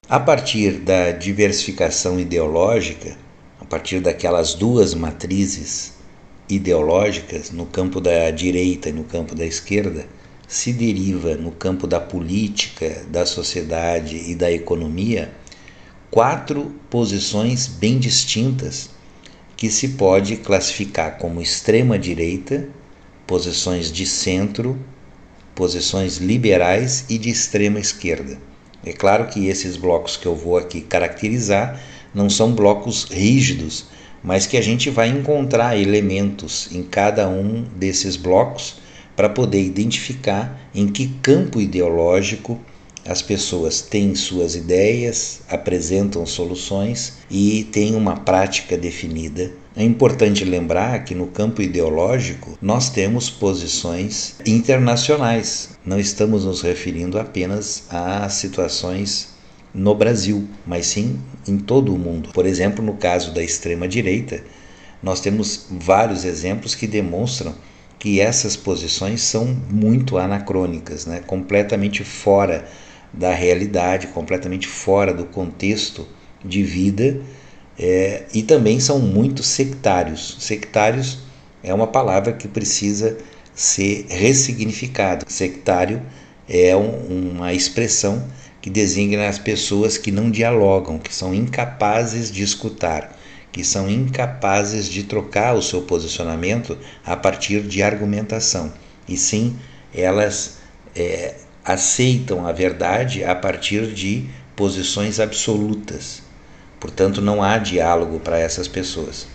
A partir da diversificação ideológica, a partir daquelas duas matrizes ideológicas no campo da direita e no campo da esquerda, se deriva no campo da política, da sociedade e da economia 4 posições bem distintas que se pode classificar como extrema-direita, posições de centro, posições liberais e de extrema-esquerda. É claro que esses blocos que eu vou aqui caracterizar não são blocos rígidos, mas que a gente vai encontrar elementos em cada um desses blocos para poder identificar em que campo ideológico as pessoas têm suas ideias, apresentam soluções e têm uma prática definida. É importante lembrar que no campo ideológico nós temos posições internacionais. Não estamos nos referindo apenas a situações no Brasil, mas sim em todo o mundo. Por exemplo, no caso da extrema-direita, nós temos vários exemplos que demonstram que essas posições são muito anacrônicas, né? Completamente fora da realidade, completamente fora do contexto de vida, e também são muito sectários. Sectários é uma palavra que precisa ser ressignificada. Sectário é uma expressão que designa as pessoas que não dialogam, que são incapazes de escutar, que são incapazes de trocar o seu posicionamento a partir de argumentação, e sim elas aceitam a verdade a partir de posições absolutas. Portanto, não há diálogo para essas pessoas.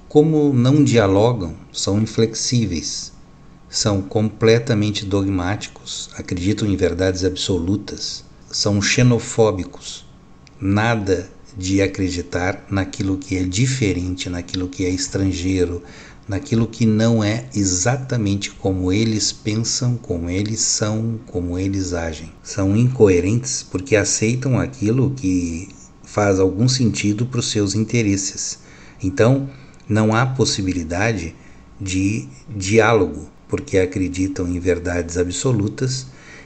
Como não dialogam, são inflexíveis, são completamente dogmáticos, acreditam em verdades absolutas, são xenofóbicos, nada de acreditar naquilo que é diferente, naquilo que é estrangeiro, naquilo que não é exatamente como eles pensam, como eles são, como eles agem. São incoerentes porque aceitam aquilo que faz algum sentido para os seus interesses. Então, não há possibilidade de diálogo, porque acreditam em verdades absolutas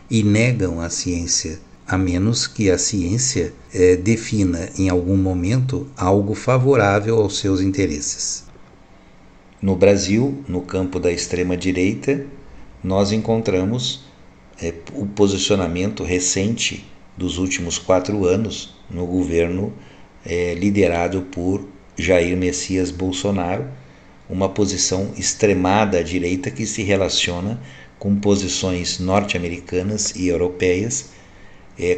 e negam a ciência, a menos que a ciência defina em algum momento algo favorável aos seus interesses. No Brasil, no campo da extrema-direita, nós encontramos o posicionamento recente dos últimos 4 anos no governo liderado por Jair Messias Bolsonaro, uma posição extremada à direita que se relaciona com posições norte-americanas e europeias,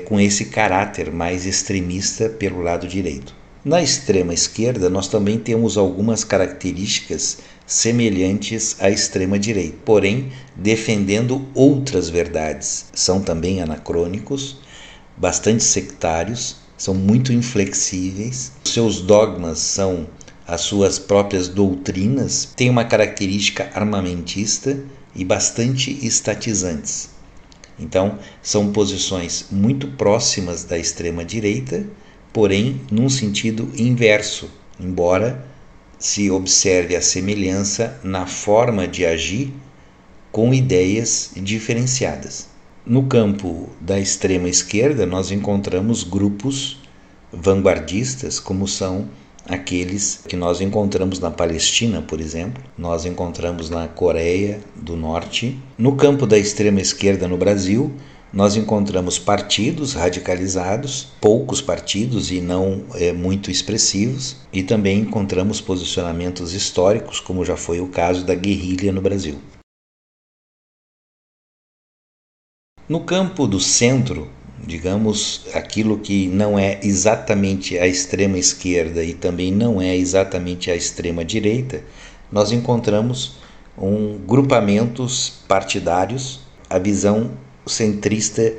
com esse caráter mais extremista pelo lado direito. Na extrema esquerda, nós também temos algumas características semelhantes à extrema direita, porém defendendo outras verdades. São também anacrônicos, bastante sectários, são muito inflexíveis, seus dogmas são as suas próprias doutrinas, têm uma característica armamentista e bastante estatizantes. Então, são posições muito próximas da extrema direita, porém num sentido inverso, embora se observe a semelhança na forma de agir com ideias diferenciadas. No campo da extrema esquerda, nós encontramos grupos vanguardistas, como são aqueles que nós encontramos na Palestina, por exemplo, nós encontramos na Coreia do Norte. No campo da extrema esquerda no Brasil, nós encontramos partidos radicalizados, poucos partidos e não muito expressivos, e também encontramos posicionamentos históricos, como já foi o caso da guerrilha no Brasil. No campo do centro, digamos, aquilo que não é exatamente a extrema esquerda e também não é exatamente a extrema direita, nós encontramos grupamentos partidários, a visão centrista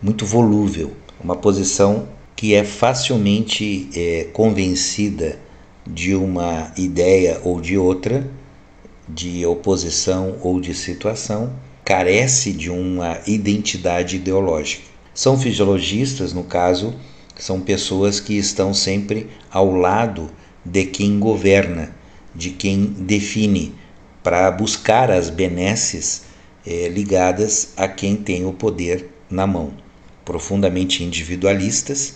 muito volúvel, uma posição que é facilmente convencida de uma ideia ou de outra, de oposição ou de situação, carece de uma identidade ideológica. São fisiologistas, no caso, são pessoas que estão sempre ao lado de quem governa, de quem define, para buscar as benesses ligadas a quem tem o poder na mão. Profundamente individualistas,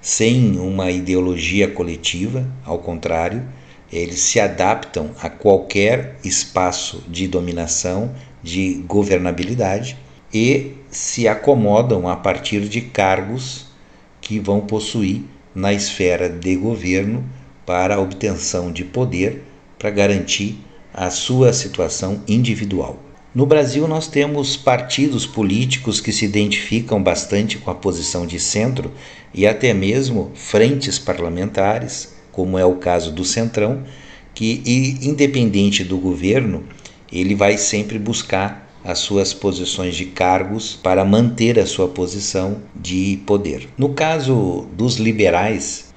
sem uma ideologia coletiva, ao contrário, eles se adaptam a qualquer espaço de dominação, de governabilidade e se acomodam a partir de cargos que vão possuir na esfera de governo para a obtenção de poder, para garantir a sua situação individual. No Brasil, nós temos partidos políticos que se identificam bastante com a posição de centro e até mesmo frentes parlamentares, como é o caso do Centrão, que, independente do governo, ele vai sempre buscar as suas posições de cargos para manter a sua posição de poder. No caso dos liberais,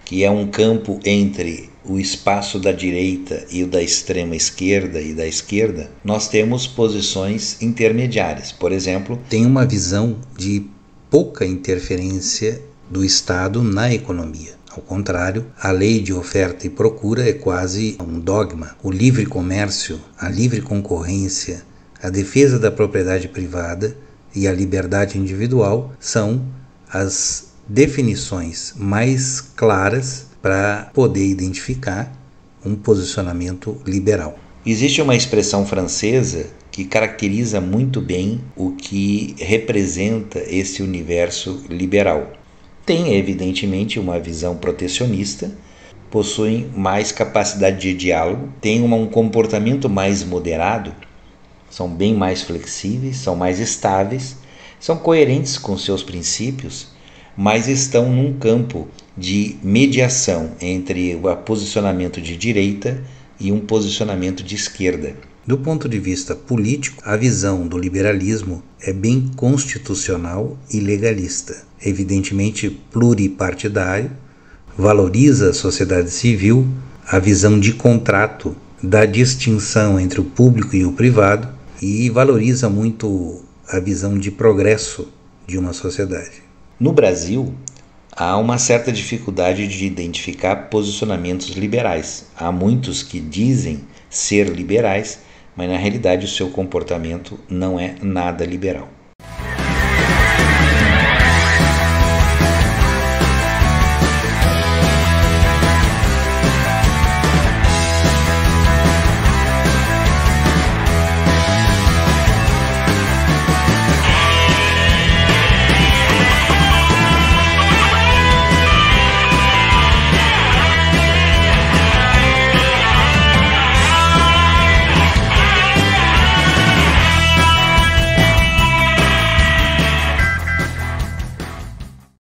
que é um campo entre o espaço da direita e o da extrema esquerda e da esquerda, nós temos posições intermediárias. Por exemplo, tem uma visão de pouca interferência do Estado na economia. Ao contrário, a lei de oferta e procura é quase um dogma. O livre comércio, a livre concorrência, a defesa da propriedade privada e a liberdade individual são as definições mais claras para poder identificar um posicionamento liberal. Existe uma expressão francesa que caracteriza muito bem o que representa esse universo liberal. Tem, evidentemente, uma visão protecionista, possuem mais capacidade de diálogo, têm um comportamento mais moderado, são bem mais flexíveis, são mais estáveis, são coerentes com seus princípios, mas estão num campo de mediação entre o posicionamento de direita e um posicionamento de esquerda. Do ponto de vista político, a visão do liberalismo é bem constitucional e legalista, evidentemente pluripartidário, valoriza a sociedade civil, a visão de contrato, da distinção entre o público e o privado e valoriza muito a visão de progresso de uma sociedade. No Brasil, há uma certa dificuldade de identificar posicionamentos liberais. Há muitos que dizem ser liberais, mas na realidade o seu comportamento não é nada liberal.